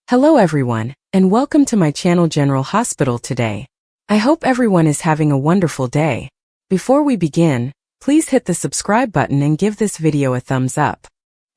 Hello everyone, and welcome to my channel General Hospital today. I hope everyone is having a wonderful day. Before we begin, please hit the subscribe button and give this video a thumbs up.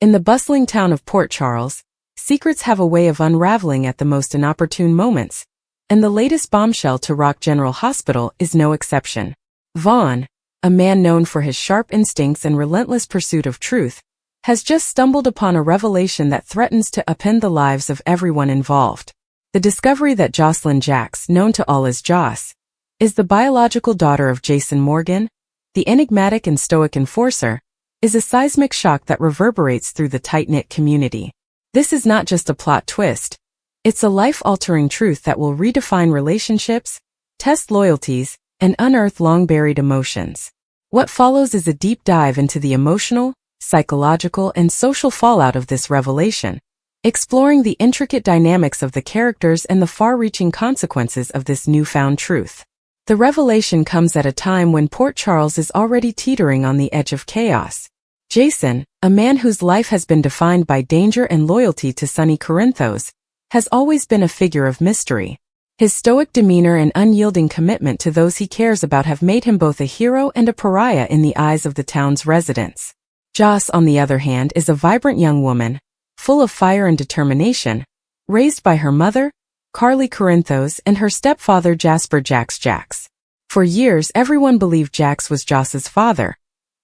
In the bustling town of Port Charles, secrets have a way of unraveling at the most inopportune moments, and the latest bombshell to rock General Hospital is no exception. Vaughn, a man known for his sharp instincts and relentless pursuit of truth, has just stumbled upon a revelation that threatens to upend the lives of everyone involved. The discovery that Josslyn Jax, known to all as Joss, is the biological daughter of Jason Morgan, the enigmatic and stoic enforcer, is a seismic shock that reverberates through the tight-knit community. This is not just a plot twist. It's a life-altering truth that will redefine relationships, test loyalties, and unearth long-buried emotions. What follows is a deep dive into the emotional, psychological, and social fallout of this revelation, exploring the intricate dynamics of the characters and the far-reaching consequences of this newfound truth. The revelation comes at a time when Port Charles is already teetering on the edge of chaos. Jason, a man whose life has been defined by danger and loyalty to Sonny Corinthos, has always been a figure of mystery. His stoic demeanor and unyielding commitment to those he cares about have made him both a hero and a pariah in the eyes of the town's residents. Joss, on the other hand, is a vibrant young woman, full of fire and determination, raised by her mother, Carly Corinthos, and her stepfather Jasper Jax. For years, everyone believed Jax was Joss's father,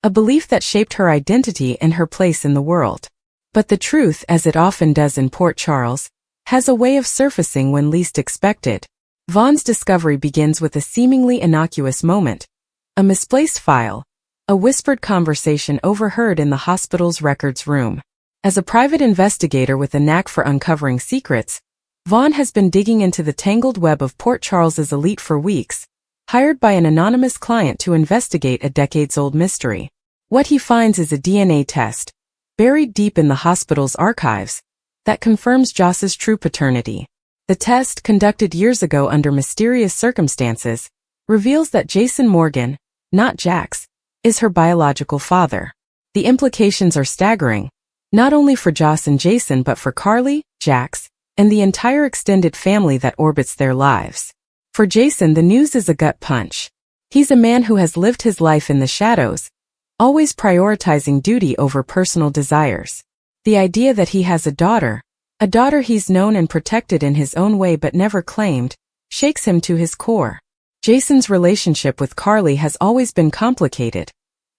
a belief that shaped her identity and her place in the world. But the truth, as it often does in Port Charles, has a way of surfacing when least expected. Vaughn's discovery begins with a seemingly innocuous moment, a misplaced file, a whispered conversation overheard in the hospital's records room. As a private investigator with a knack for uncovering secrets, Vaughn has been digging into the tangled web of Port Charles's elite for weeks, hired by an anonymous client to investigate a decades-old mystery. What he finds is a DNA test, buried deep in the hospital's archives, that confirms Joss's true paternity. The test, conducted years ago under mysterious circumstances, reveals that Jason Morgan, not Jax, is her biological father. The implications are staggering, not only for Joss and Jason but for Carly, Jax, and the entire extended family that orbits their lives. For Jason, the news is a gut punch. He's a man who has lived his life in the shadows, always prioritizing duty over personal desires. The idea that he has a daughter he's known and protected in his own way but never claimed, shakes him to his core. Jason's relationship with Carly has always been complicated,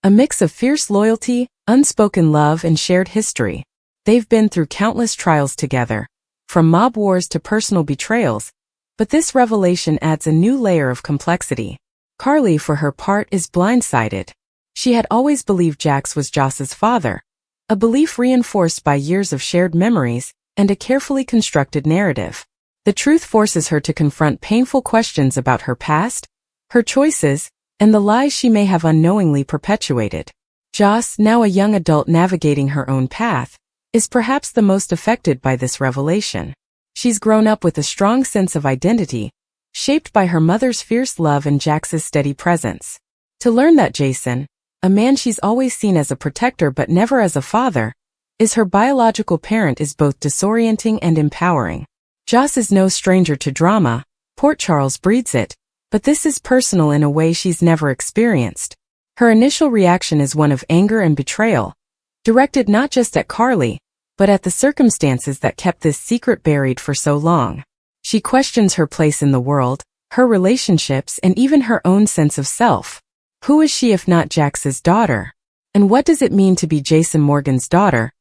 a mix of fierce loyalty, unspoken love, and shared history. They've been through countless trials together, from mob wars to personal betrayals, but this revelation adds a new layer of complexity. Carly, for her part, is blindsided. She had always believed Jax was Joss's father, a belief reinforced by years of shared memories and a carefully constructed narrative. The truth forces her to confront painful questions about her past, her choices, and the lies she may have unknowingly perpetuated. Joss, now a young adult navigating her own path, is perhaps the most affected by this revelation. She's grown up with a strong sense of identity, shaped by her mother's fierce love and Jax's steady presence. To learn that Jason, a man she's always seen as a protector but never as a father, is her biological parent is both disorienting and empowering. Joss is no stranger to drama, Port Charles breeds it, but this is personal in a way she's never experienced. Her initial reaction is one of anger and betrayal, directed not just at Carly, but at the circumstances that kept this secret buried for so long. She questions her place in the world, her relationships, and even her own sense of self. Who is she if not Jax's daughter? And what does it mean to be Jason Morgan's daughter,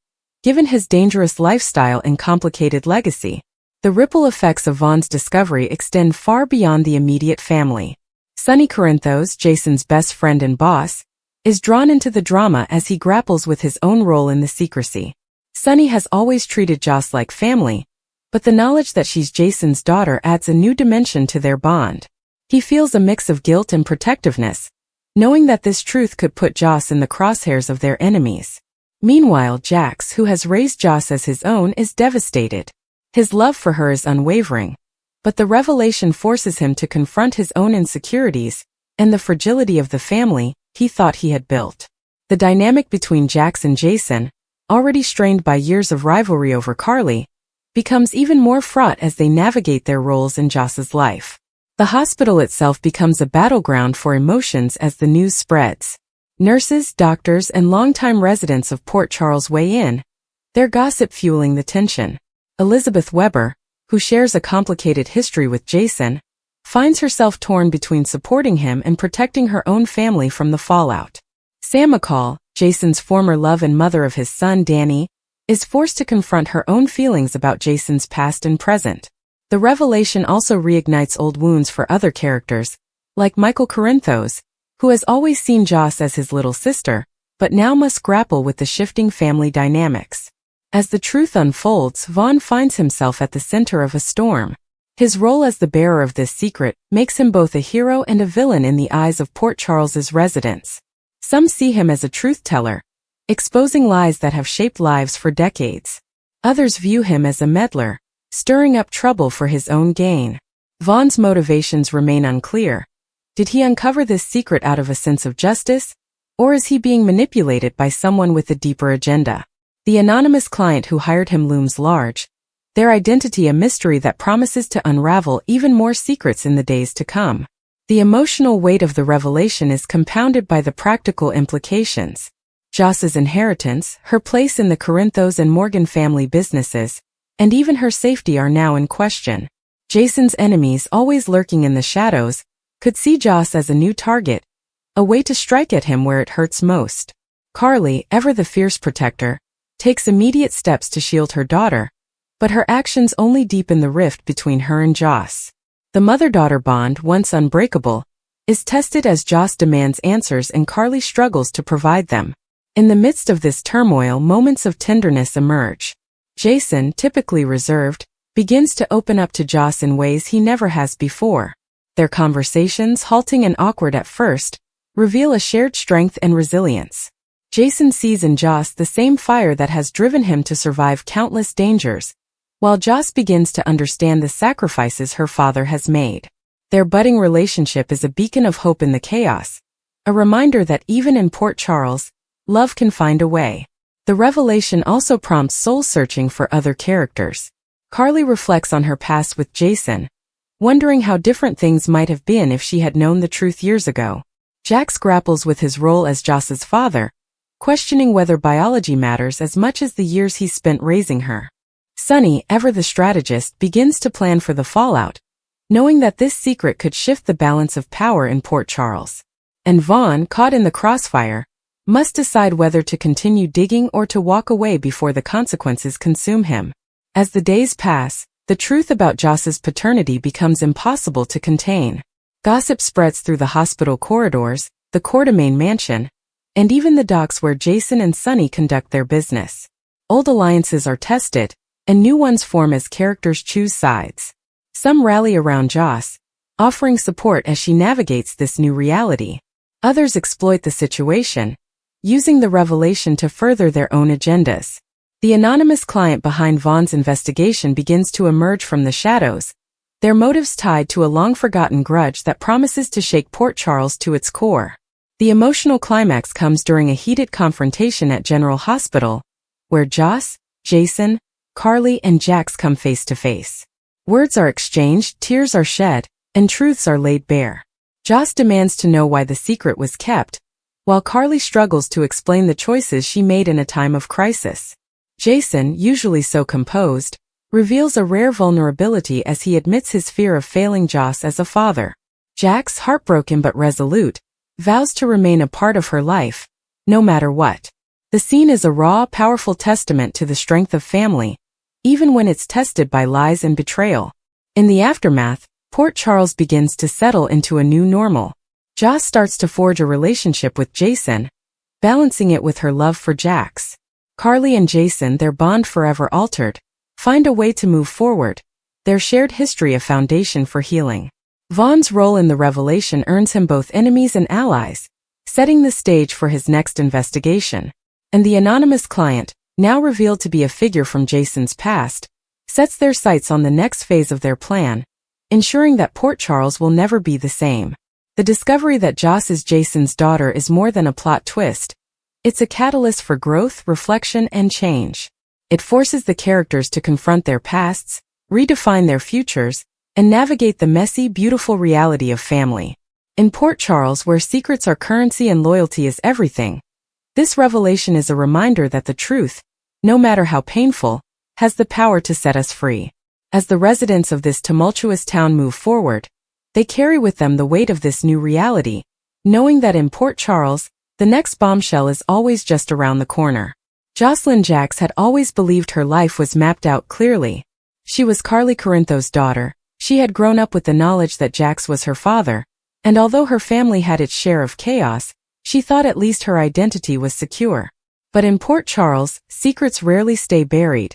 given his dangerous lifestyle and complicated legacy? The ripple effects of Vaughn's discovery extend far beyond the immediate family. Sonny Corinthos, Jason's best friend and boss, is drawn into the drama as he grapples with his own role in the secrecy. Sonny has always treated Joss like family, but the knowledge that she's Jason's daughter adds a new dimension to their bond. He feels a mix of guilt and protectiveness, knowing that this truth could put Joss in the crosshairs of their enemies. Meanwhile, Jax, who has raised Joss as his own, is devastated. His love for her is unwavering, but the revelation forces him to confront his own insecurities and the fragility of the family he thought he had built. The dynamic between Jax and Jason, already strained by years of rivalry over Carly, becomes even more fraught as they navigate their roles in Joss's life. The hospital itself becomes a battleground for emotions as the news spreads. Nurses, doctors, and longtime residents of Port Charles weigh in, their gossip fueling the tension. Elizabeth Weber, who shares a complicated history with Jason, finds herself torn between supporting him and protecting her own family from the fallout. Sam McCall, Jason's former love and mother of his son Danny, is forced to confront her own feelings about Jason's past and present. The revelation also reignites old wounds for other characters, like Michael Corinthos, who has always seen Joss as his little sister, but now must grapple with the shifting family dynamics. As the truth unfolds, Vaughn finds himself at the center of a storm. His role as the bearer of this secret makes him both a hero and a villain in the eyes of Port Charles's residents. Some see him as a truth-teller, exposing lies that have shaped lives for decades. Others view him as a meddler, stirring up trouble for his own gain. Vaughn's motivations remain unclear. Did he uncover this secret out of a sense of justice, or is he being manipulated by someone with a deeper agenda? The anonymous client who hired him looms large, their identity a mystery that promises to unravel even more secrets in the days to come. The emotional weight of the revelation is compounded by the practical implications. Joss's inheritance, her place in the Corinthos and Morgan family businesses, and even her safety are now in question. Jason's enemies, always lurking in the shadows, could see Joss as a new target, a way to strike at him where it hurts most. Carly, ever the fierce protector, takes immediate steps to shield her daughter, but her actions only deepen the rift between her and Joss. The mother-daughter bond, once unbreakable, is tested as Joss demands answers and Carly struggles to provide them. In the midst of this turmoil, moments of tenderness emerge. Jason, typically reserved, begins to open up to Joss in ways he never has before. Their conversations, halting and awkward at first, reveal a shared strength and resilience. Jason sees in Joss the same fire that has driven him to survive countless dangers, while Joss begins to understand the sacrifices her father has made. Their budding relationship is a beacon of hope in the chaos, a reminder that even in Port Charles, love can find a way. The revelation also prompts soul-searching for other characters. Carly reflects on her past with Jason, wondering how different things might have been if she had known the truth years ago. Jax grapples with his role as Joss's father, questioning whether biology matters as much as the years he spent raising her. Sunny, ever the strategist, begins to plan for the fallout, knowing that this secret could shift the balance of power in Port Charles. And Vaughn, caught in the crossfire, must decide whether to continue digging or to walk away before the consequences consume him. As the days pass, the truth about Joss's paternity becomes impossible to contain. Gossip spreads through the hospital corridors, the Quartermain mansion, and even the docks where Jason and Sunny conduct their business. Old alliances are tested, and new ones form as characters choose sides. Some rally around Joss, offering support as she navigates this new reality. Others exploit the situation, using the revelation to further their own agendas. The anonymous client behind Vaughn's investigation begins to emerge from the shadows, their motives tied to a long-forgotten grudge that promises to shake Port Charles to its core. The emotional climax comes during a heated confrontation at General Hospital, where Joss, Jason, Carly, and Jax come face to face. Words are exchanged, tears are shed, and truths are laid bare. Joss demands to know why the secret was kept, while Carly struggles to explain the choices she made in a time of crisis. Jason, usually so composed, reveals a rare vulnerability as he admits his fear of failing Joss as a father. Jax, heartbroken but resolute, vows to remain a part of her life, no matter what. The scene is a raw, powerful testament to the strength of family, even when it's tested by lies and betrayal. In the aftermath, Port Charles begins to settle into a new normal. Joss starts to forge a relationship with Jason, balancing it with her love for Jax. Carly and Jason, their bond forever altered, find a way to move forward, their shared history a foundation for healing. Vaughn's role in the revelation earns him both enemies and allies, setting the stage for his next investigation. And the anonymous client, now revealed to be a figure from Jason's past, sets their sights on the next phase of their plan, ensuring that Port Charles will never be the same. The discovery that Joss is Jason's daughter is more than a plot twist. It's a catalyst for growth, reflection, and change. It forces the characters to confront their pasts, redefine their futures, and navigate the messy, beautiful reality of family. In Port Charles, where secrets are currency and loyalty is everything, this revelation is a reminder that the truth, no matter how painful, has the power to set us free. As the residents of this tumultuous town move forward, they carry with them the weight of this new reality, knowing that in Port Charles, the next bombshell is always just around the corner. Josslyn Jax had always believed her life was mapped out clearly. She was Carly Corinthos' daughter. She had grown up with the knowledge that Jax was her father, and although her family had its share of chaos, she thought at least her identity was secure. But in Port Charles, secrets rarely stay buried,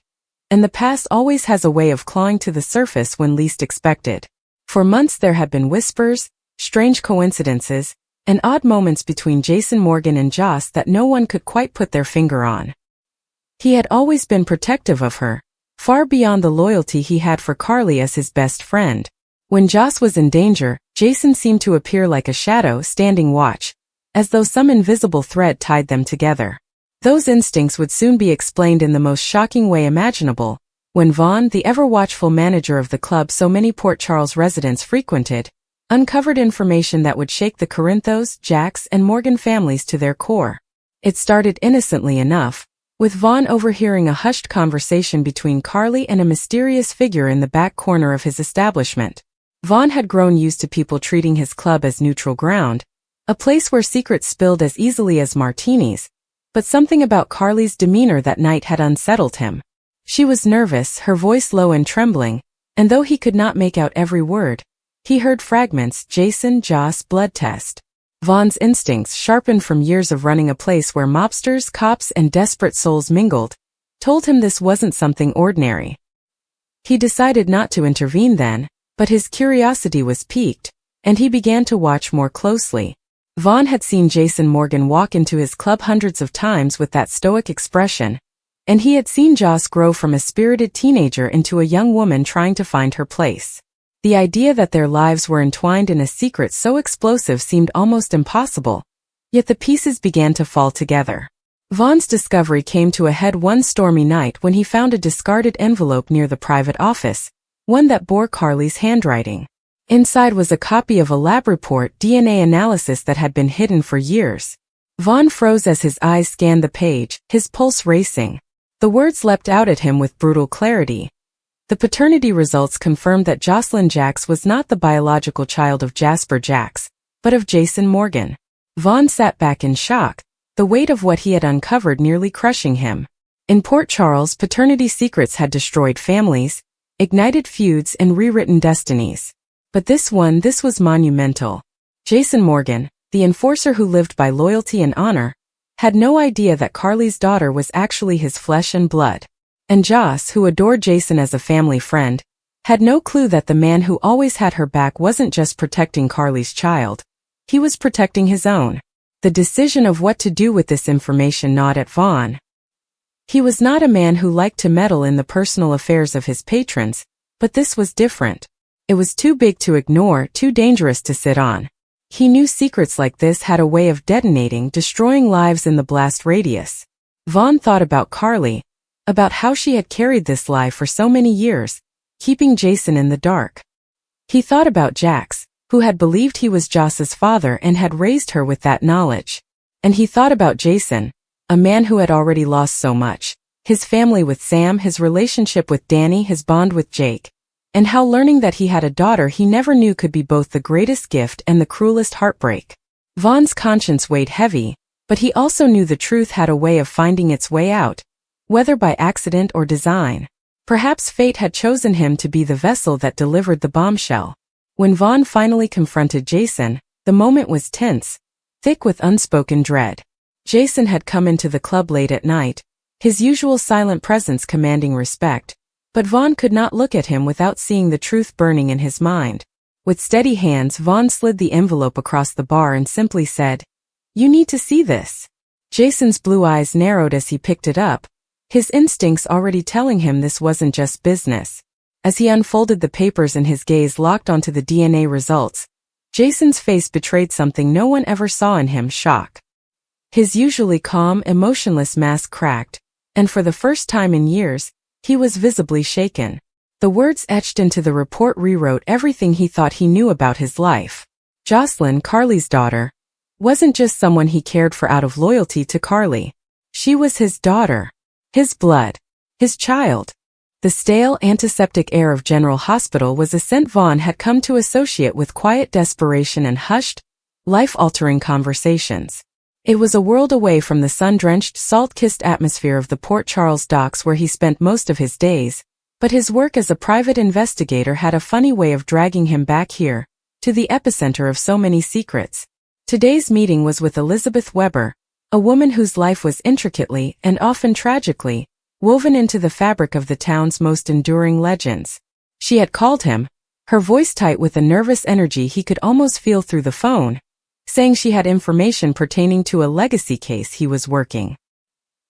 and the past always has a way of clawing to the surface when least expected. For months there had been whispers, strange coincidences, and odd moments between Jason Morgan and Joss that no one could quite put their finger on. He had always been protective of her, far beyond the loyalty he had for Carly as his best friend. When Joss was in danger, Jason seemed to appear like a shadow standing watch, as though some invisible thread tied them together. Those instincts would soon be explained in the most shocking way imaginable, when Vaughn, the ever-watchful manager of the club so many Port Charles residents frequented, uncovered information that would shake the Corinthos, Jax, and Morgan families to their core. It started innocently enough, with Vaughn overhearing a hushed conversation between Carly and a mysterious figure in the back corner of his establishment. Vaughn had grown used to people treating his club as neutral ground, a place where secrets spilled as easily as martinis, but something about Carly's demeanor that night had unsettled him. She was nervous, her voice low and trembling, and though he could not make out every word, he heard fragments: Jason, Joss, blood test. Vaughn's instincts, sharpened from years of running a place where mobsters, cops, and desperate souls mingled, told him this wasn't something ordinary. He decided not to intervene then, but his curiosity was piqued, and he began to watch more closely. Vaughn had seen Jason Morgan walk into his club hundreds of times with that stoic expression, and he had seen Joss grow from a spirited teenager into a young woman trying to find her place. The idea that their lives were entwined in a secret so explosive seemed almost impossible, yet the pieces began to fall together. Vaughn's discovery came to a head one stormy night when he found a discarded envelope near the private office, one that bore Carly's handwriting. Inside was a copy of a lab report DNA analysis that had been hidden for years. Vaughn froze as his eyes scanned the page, his pulse racing. The words leapt out at him with brutal clarity. The paternity results confirmed that Josslyn Jax was not the biological child of Jasper Jax, but of Jason Morgan. Vaughn sat back in shock, the weight of what he had uncovered nearly crushing him. In Port Charles, paternity secrets had destroyed families, ignited feuds, and rewritten destinies. But this was monumental. Jason Morgan, the enforcer who lived by loyalty and honor, had no idea that Carly's daughter was actually his flesh and blood. And Joss, who adored Jason as a family friend, had no clue that the man who always had her back wasn't just protecting Carly's child, he was protecting his own. The decision of what to do with this information gnawed at Vaughn. He was not a man who liked to meddle in the personal affairs of his patrons, but this was different. It was too big to ignore, too dangerous to sit on. He knew secrets like this had a way of detonating, destroying lives in the blast radius. Vaughn thought about Carly, about how she had carried this lie for so many years, keeping Jason in the dark. He thought about Jax, who had believed he was Joss's father and had raised her with that knowledge. And he thought about Jason, a man who had already lost so much, his family with Sam, his relationship with Danny, his bond with Jake, and how learning that he had a daughter he never knew could be both the greatest gift and the cruelest heartbreak. Vaughn's conscience weighed heavy, but he also knew the truth had a way of finding its way out, whether by accident or design. Perhaps fate had chosen him to be the vessel that delivered the bombshell. When Vaughn finally confronted Jason, the moment was tense, thick with unspoken dread. Jason had come into the club late at night, his usual silent presence commanding respect, but Vaughn could not look at him without seeing the truth burning in his mind. With steady hands, Vaughn slid the envelope across the bar and simply said, "You need to see this." Jason's blue eyes narrowed as he picked it up, his instincts already telling him this wasn't just business. As he unfolded the papers and his gaze locked onto the DNA results, Jason's face betrayed something no one ever saw in him: shock. His usually calm, emotionless mask cracked, and for the first time in years, he was visibly shaken. The words etched into the report rewrote everything he thought he knew about his life. Josslyn, Carly's daughter, wasn't just someone he cared for out of loyalty to Carly. She was his daughter. His blood. His child. The stale, antiseptic air of General Hospital was a scent Vaughn had come to associate with quiet desperation and hushed, life-altering conversations. It was a world away from the sun-drenched, salt-kissed atmosphere of the Port Charles docks where he spent most of his days, but his work as a private investigator had a funny way of dragging him back here, to the epicenter of so many secrets. Today's meeting was with Elizabeth Weber, a woman whose life was intricately, and often tragically, woven into the fabric of the town's most enduring legends. She had called him, her voice tight with a nervous energy he could almost feel through the phone, saying she had information pertaining to a legacy case he was working.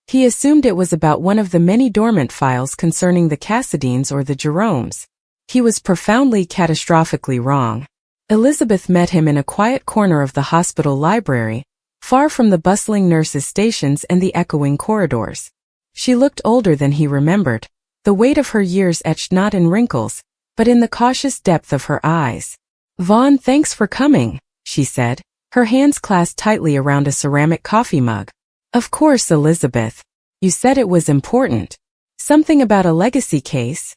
He assumed it was about one of the many dormant files concerning the Cassadines or the Jeromes. He was profoundly, catastrophically wrong. Elizabeth met him in a quiet corner of the hospital library, far from the bustling nurses' stations and the echoing corridors. She looked older than he remembered, the weight of her years etched not in wrinkles, but in the cautious depth of her eyes. "Vaughn, thanks for coming," she said, her hands clasped tightly around a ceramic coffee mug. "Of course, Elizabeth. You said it was important. Something about a legacy case?"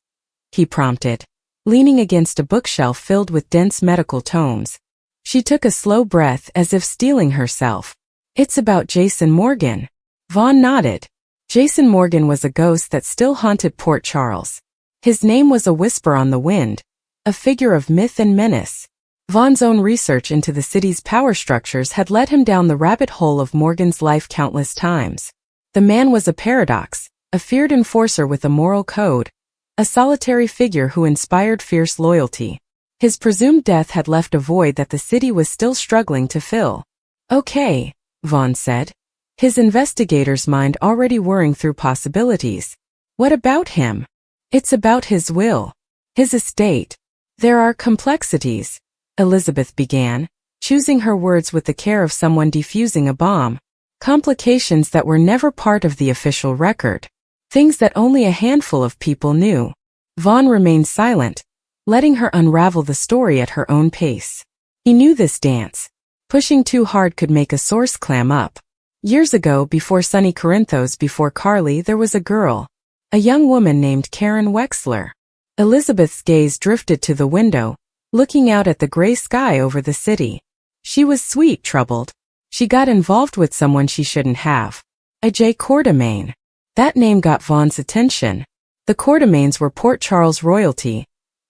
he prompted, leaning against a bookshelf filled with dense medical tomes. She took a slow breath as if steeling herself. "It's about Jason Morgan." Vaughn nodded. Jason Morgan was a ghost that still haunted Port Charles. His name was a whisper on the wind, a figure of myth and menace. Vaughn's own research into the city's power structures had led him down the rabbit hole of Morgan's life countless times. The man was a paradox, a feared enforcer with a moral code, a solitary figure who inspired fierce loyalty. His presumed death had left a void that the city was still struggling to fill. "Okay," Vaughn said, his investigator's mind already whirring through possibilities. "What about him?" "It's about his will. His estate. There are complexities," Elizabeth began, choosing her words with the care of someone defusing a bomb. "Complications that were never part of the official record. Things that only a handful of people knew." Vaughn remained silent, letting her unravel the story at her own pace. He knew this dance. Pushing too hard could make a source clam up. Years ago, before Sunny Corinthos, before Carly, there was a girl. A young woman named Karen Wexler. Elizabeth's gaze drifted to the window, looking out at the gray sky over the city. She was sweet, troubled. She got involved with someone she shouldn't have. A.J. Quartermain. That name got Vaughn's attention. The Quartermains were Port Charles royalty,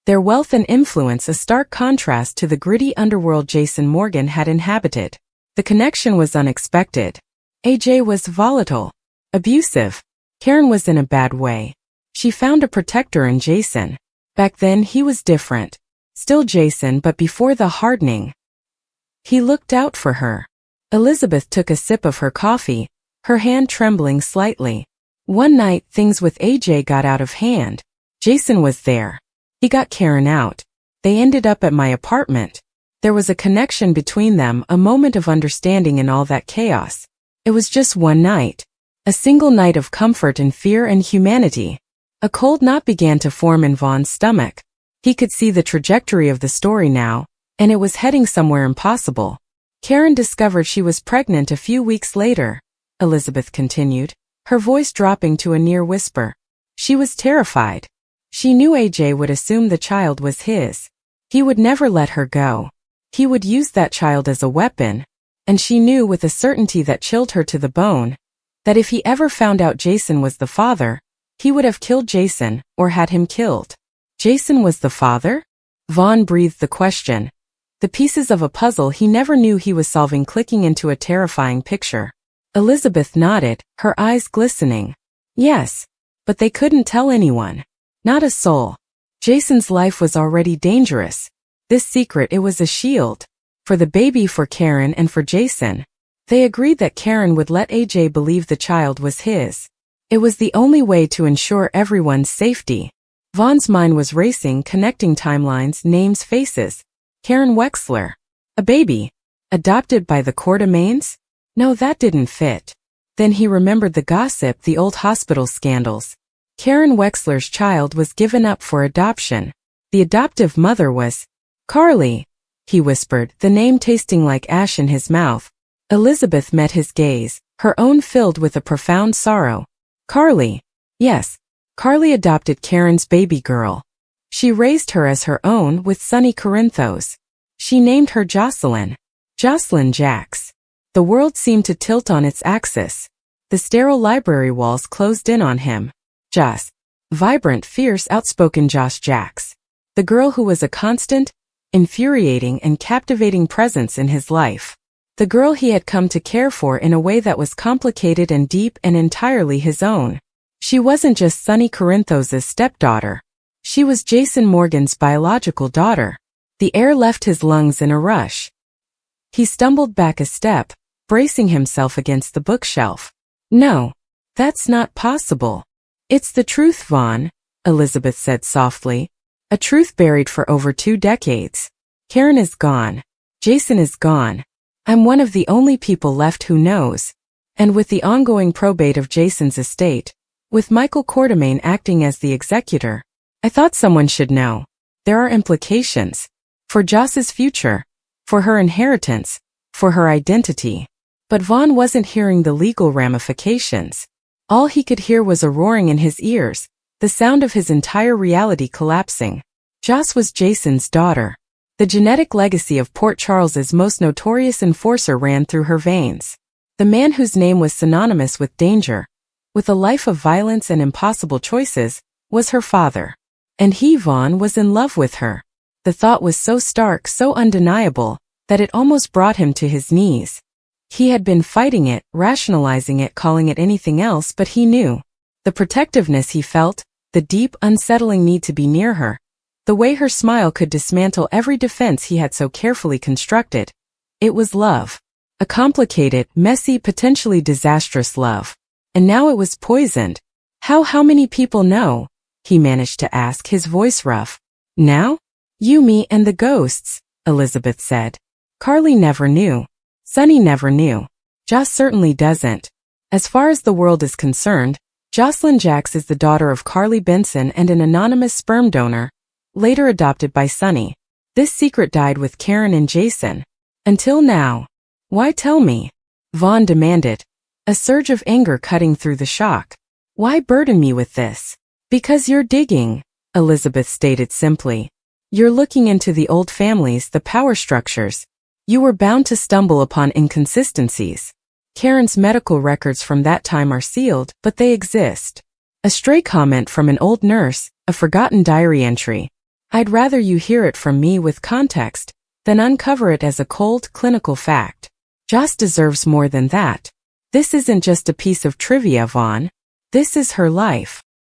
their wealth and influence a stark contrast to the gritty underworld Jason Morgan had inhabited. The connection was unexpected. A.J. was volatile, abusive. Karen was in a bad way. She found a protector in Jason. Back then he was different. Still Jason, but before the hardening. He looked out for her. Elizabeth took a sip of her coffee, her hand trembling slightly. One night, things with A.J. got out of hand. Jason was there. He got Karen out. They ended up at my apartment. There was a connection between them, a moment of understanding in all that chaos. It was just one night. A single night of comfort and fear and humanity. A cold knot began to form in Vaughn's stomach. He could see the trajectory of the story now, and it was heading somewhere impossible. Karen discovered she was pregnant a few weeks later, Elizabeth continued, her voice dropping to a near whisper. She was terrified. She knew A.J. would assume the child was his. He would never let her go. He would use that child as a weapon, and she knew with a certainty that chilled her to the bone, that if he ever found out Jason was the father, he would have killed Jason, or had him killed. Jason was the father? Vaughn breathed the question. The pieces of a puzzle he never knew he was solving clicking into a terrifying picture. Elizabeth nodded, her eyes glistening. Yes, but they couldn't tell anyone. Not a soul. Jason's life was already dangerous. This secret, it was a shield. For the baby, for Karen, and for Jason. They agreed that Karen would let A.J. believe the child was his. It was the only way to ensure everyone's safety. Vaughn's mind was racing, connecting timelines, names, faces. Karen Wexler. A baby. Adopted by the Quartermains? No, that didn't fit. Then he remembered the gossip, the old hospital scandals. Karen Wexler's child was given up for adoption. The adoptive mother was Carly, he whispered, the name tasting like ash in his mouth. Elizabeth met his gaze, her own filled with a profound sorrow. Carly. Yes. Carly adopted Karen's baby girl. She raised her as her own with Sonny Corinthos. She named her Josslyn. Josslyn Jax. The world seemed to tilt on its axis. The sterile library walls closed in on him. Joss. Vibrant, fierce, outspoken Joss Jax. The girl who was a constant, infuriating and captivating presence in his life. The girl he had come to care for in a way that was complicated and deep and entirely his own. She wasn't just Sonny Corinthos' stepdaughter. She was Jason Morgan's biological daughter. The air left his lungs in a rush. He stumbled back a step, bracing himself against the bookshelf. No, that's not possible. It's the truth, Vaughn, Elizabeth said softly. A truth buried for over 2 decades. Karen is gone. Jason is gone. I'm one of the only people left who knows. And with the ongoing probate of Jason's estate, with Michael Quartermain acting as the executor, I thought someone should know. There are implications. For Joss's future. For her inheritance. For her identity. But Vaughn wasn't hearing the legal ramifications. All he could hear was a roaring in his ears, the sound of his entire reality collapsing. Joss was Jason's daughter. The genetic legacy of Port Charles's most notorious enforcer ran through her veins. The man whose name was synonymous with danger, with a life of violence and impossible choices, was her father. And he, Vaughn, was in love with her. The thought was so stark, so undeniable, that it almost brought him to his knees. He had been fighting it, rationalizing it, calling it anything else, but he knew. The protectiveness he felt, the deep, unsettling need to be near her, the way her smile could dismantle every defense he had so carefully constructed. It was love. A complicated, messy, potentially disastrous love. And now it was poisoned. How many people know? He managed to ask, his voice rough. Now? You, me, and the ghosts, Elizabeth said. Carly never knew. Sonny never knew. Joss certainly doesn't. As far as the world is concerned, Josslyn Jax is the daughter of Carly Benson and an anonymous sperm donor, later adopted by Sonny. This secret died with Karen and Jason. Until now. Why tell me? Vaughn demanded, a surge of anger cutting through the shock. Why burden me with this? Because you're digging, Elizabeth stated simply. You're looking into the old families, the power structures. You were bound to stumble upon inconsistencies. Karen's medical records from that time are sealed, but they exist. A stray comment from an old nurse, a forgotten diary entry. I'd rather you hear it from me with context than uncover it as a cold, clinical fact. Joss deserves more than that. This isn't just a piece of trivia, Vaughn. This is her life.